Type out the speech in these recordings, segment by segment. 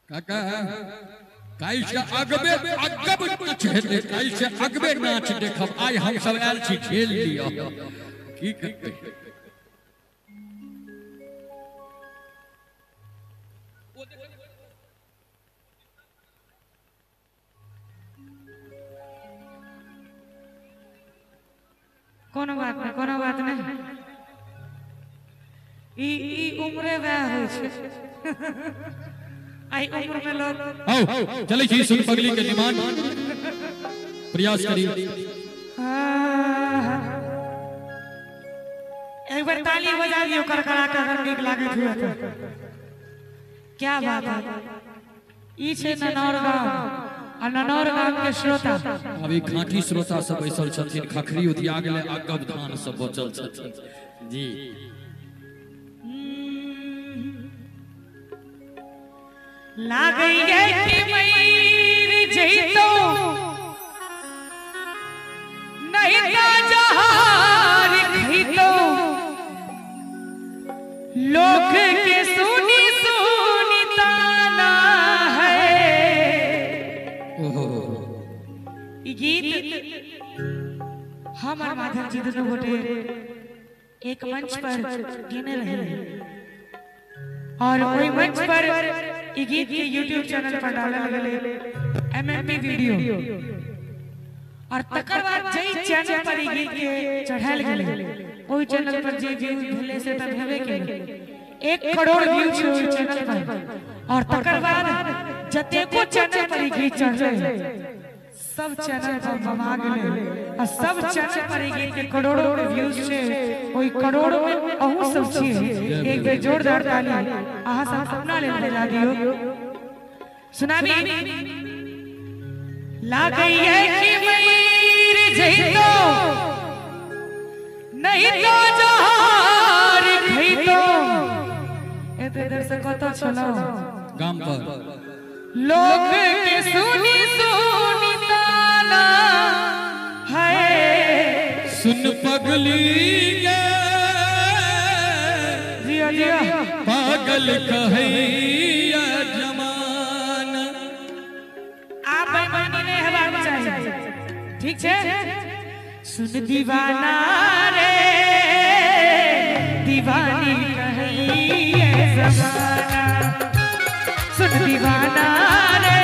काका काल से अगबे अगब नाच हेते काल से अगबे नाच देखब आइ हम सब आयल छी खेल लियो की करते कोनो बात नहीं ई उम्रे वह हो छे आई उम्र में लोग आओ चले छी सुन पगली के डिमांड प्रयास करी एक बार ताली बजा दियो करकरा कर नीक लागत हुआ तो क्या बात है ई छे ननौर गांव आ ननौर गांव के श्रोता अभी खांटी श्रोता सब बैसल छथिन खखरी उदिया गेले अगब धान सब बचल छथिन जी लागैए कि मयूर जइतो नहीं तो जहार खइतो लोग के सुनी सुनी ताना है ई गीत हमार माधव जी दोनों गोटे एक मंच पर गिने रहे और कोई मंच पर ई गीत के YouTube चैनल पर डाले लगले MMP वीडियो और तकर बाद जई चैनल पर ई गीत के चढ़ायल गेले ओई चैनल पर जे व्यू भेले से त भेबे केले 1 करोड़ व्यू छै ओई चैनल पर और तकर बाद जतेको चैनल पर ई गीत चढ़ले सब चैनल पर बमा गेले और सब चैनल पर ई गीत के करोड़ों व्यूज छै ओई करोड़ में अहू सब छी एक बेर जोरदार ताली आहा सब अपना ले बजा दियो सुनाबी लागैए कि मयूर जइतो नहीं तो जहार खइतो एते इधर से कत छलो गाम पर लोग के सुनी सुनी ताना है सुन पगली गे जिया जिया पागल कहैया जमाना आप बेईमानी नहीं हेबाक चाहिए ठीक छे सुन दीवाना रे दीवानी कहैया जमाना सुन दीवाना रे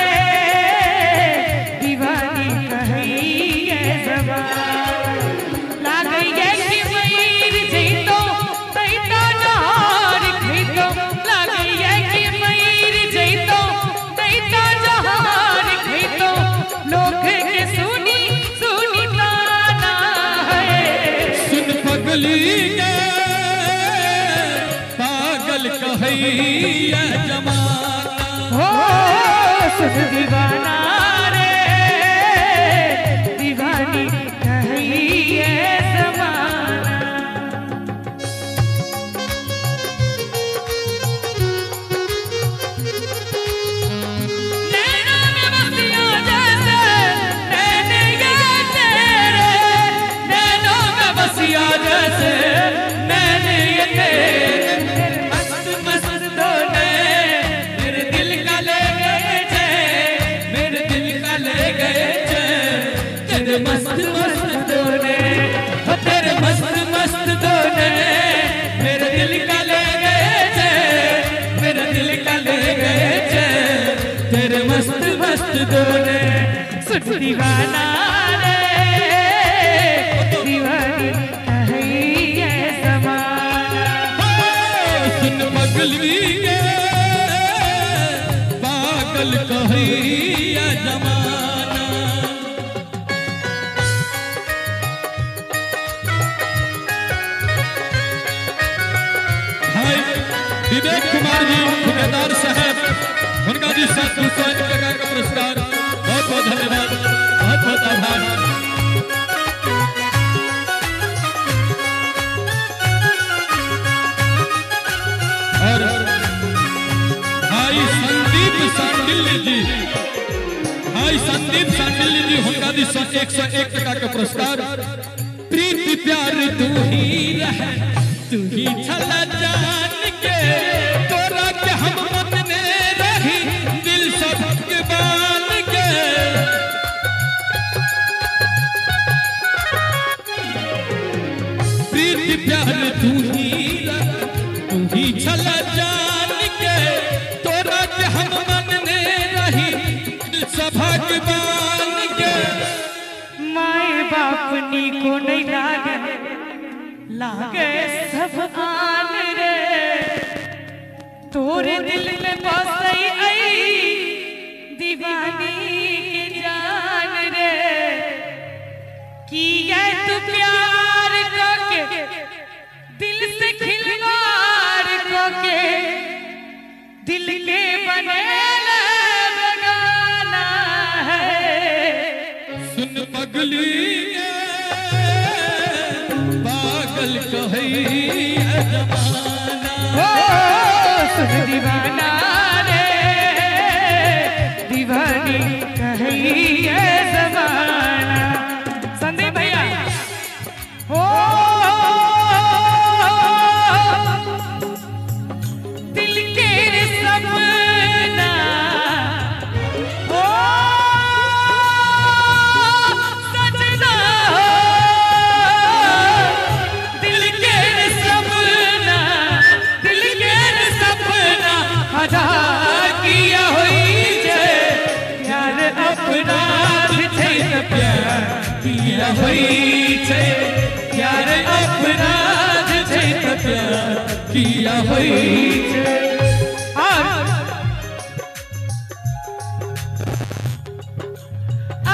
दीवानी कहैया जमाना लागैए कि मयूर जइतो नहीं तो जहार खइतो लागैए कि मयूर जइतो नहीं तो जहार खइतो लोग के सुनी सुनी ताना है सुन पगली गे पागल कहैया जमाना हो सुन दीवाना रे दीवानी कहैया जमाना नैना में बसिया जैसे नैने ये तेरे नैनों में बसिया जैसे नैने ये तेरे मस्त मस्त दोने मेरे दिल का ले गए चैन मेरे दिल का ले गए चैन तेरे मस्त मस्त दोने हो तेरे मस्त मस्त दोने मेरे दिल का ले गए चैन मेरे दिल का ले गए चैन तेरे मस्त मस्त दोने सुन दीवाना रे दीवानी कहैया जमाना सुन पगली गे पागल कहैया जमाना भाई विवेक कुमार जी ठेकेदार साहब उनका जी 200 टका का पुरस्कार बहुत बहुत धन्यवाद बहुत बहुत आभार और भाई संदीप सांडिल्य जी उनका जी 101 टका का पुरस्कार प्रीति प्यार तू ही रह तू ही छला जान के तोरा के हम अपने रही दिल हमनी को नहीं लागे लागे सब आन रे तोरे दिल में बसई आई दीवानी के जान रे किया तू प्यार करके दिल से खिलवाड़ करके दिल के बनेला बगाना है सुन पगली पागल कही जमाना सुन दीवाना रे दीवानी कही है जमाना संदीप भैया ओ दिल के सपना ओ सजना दिल के सपना अदा किया हुई जे प्यार अपराध थे प्यार किया हुई छे प्यार अपराध छे प्यार किया हुई छे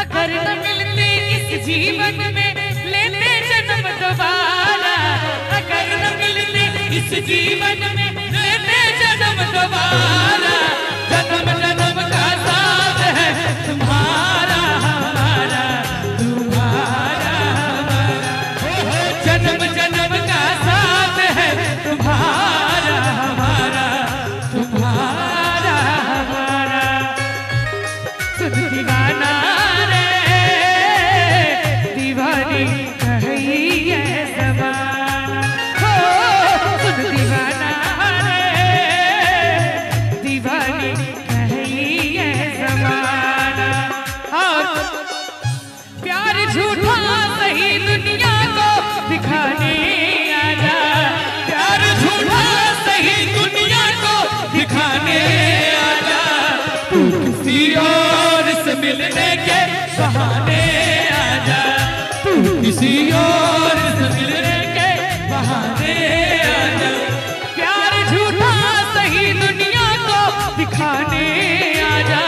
अगर न मिलते इस जीवन में लेते जन्म दोबारा अगर न मिलते इस जीवन में लेते जन्म दोबारा जन्म जन्म का साथ है तुम्हारा हमारा तुम्हारा हमारा जन्म जन्म का साथ है तुम्हारा हमारा तुम्हारा हमारा सुन दीवाना रे दीवानी कही है जमाना हो सुन दीवाना दीवानी कही है जमाना और प्यार झूठा सही दुनिया को दिखाने आजा प्यार झूठा सही दुनिया को दिखाने आजा तू किसी और से मिलने के बहाने आजा तू किसी और से मिलने के बहाने आजा प्यार झूठा सही दुनिया को दिखाने आजा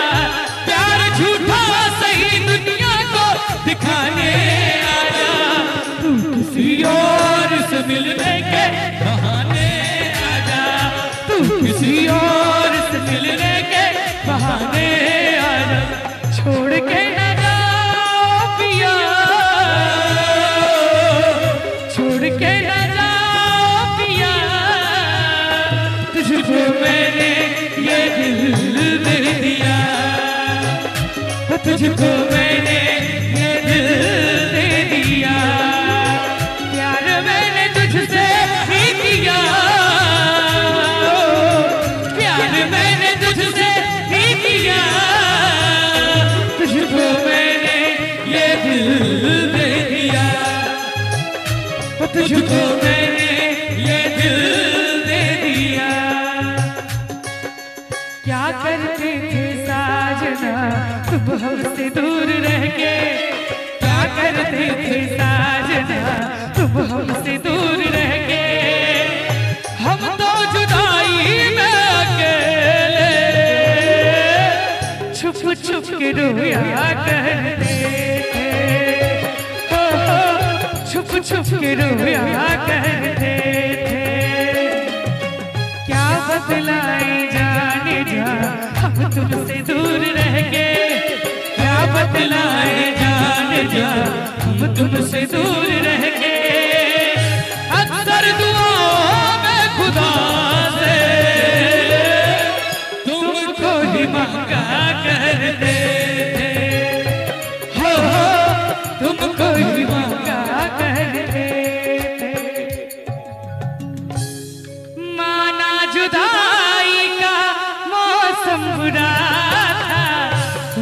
प्यार झूठा सही दुनिया को दिखाने आजा तू किसी और से मिलने के बहाने आजा तू किसी और से मिलने के बहाने आजा छोड़ के न जाओ पिया छोड़ के न जाओ पिया तुझको मैंने ये दिल दे दिया तुझको मैंने ये दिल दे दिया प्यार मैंने तुझसे ही किया प्यार मैंने तुझसे ही किया तुझको मैंने ये दिल दे दिया तुझको मैंने ये दिल दे दिया क्या करते थे साजना तुम हमसे दूर रह के क्या करते थे साजना तुम हमसे दूर रह के हम तो जुदाई में अकेले छुप छुप के रोया करते थे हो छुप छुप के रोया करते थे क्या बतलाए जाने जा हम तुमसे दूर रह के क्या बतलाए जाने जा हम तुमसे दूर रह के अक्सर दुआओं में खुदा से तुमको ही मांगा करते थे हो तुमको ही मांगा करते थे माना जुदाई का मौसम बुरा था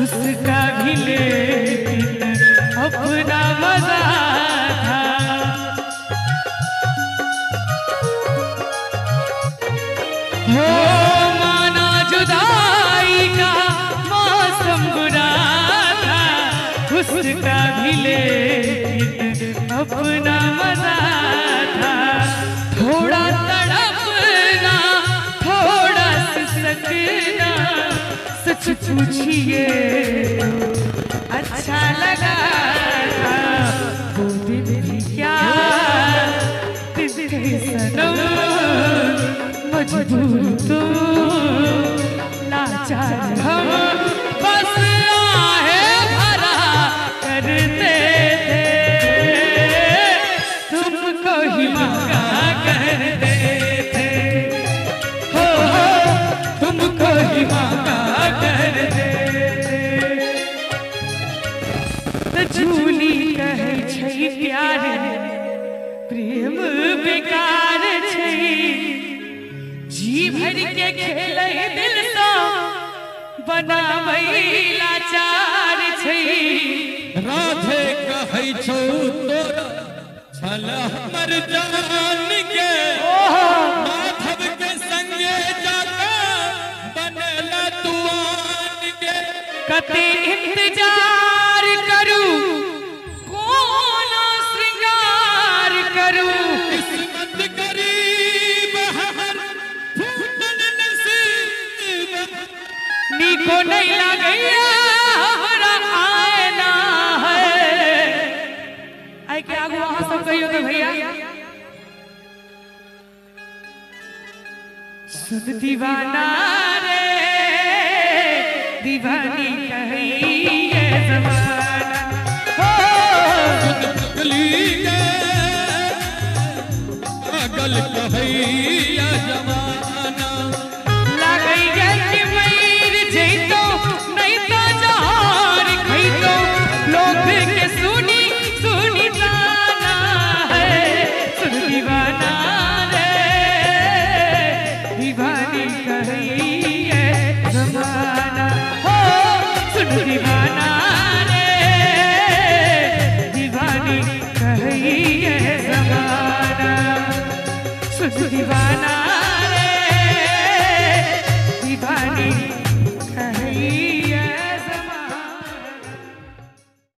उसका भी लेकिन अपना मजा था हो माना जुदाई का मौसम बुरा था उसका भी लेकिन अपना मजा था, थोड़ा तड़पना थोड़ा सिसकना, सच पूछिए अच्छा लगा था वो दिन भी क्या तेरे सनम, मजबूर तो लाचार हम बस आहे भरा करते थे, तुमको ही मांगा करते थे, हो तुमको ही मांगा करते थे। झूली कहे छै प्यार प्रेम बेकार छै, जी भर के खेले दिल तो बनाबै लाचार छै। राधे कहै छौ तोरा छल हमर जान के, माधव के संगे जाके बनेला तुआन के। कते इंतजार करू कोनो श्रृंगार करू, किस्मत गरीब हर फूटल नसीब, नीको नहीं लगैया हमरा आएना है। आई के आगू अहाँ सब कहियो तो भैया सुन दीवाना रे दीवानी कही ये जमाना, पागल कहै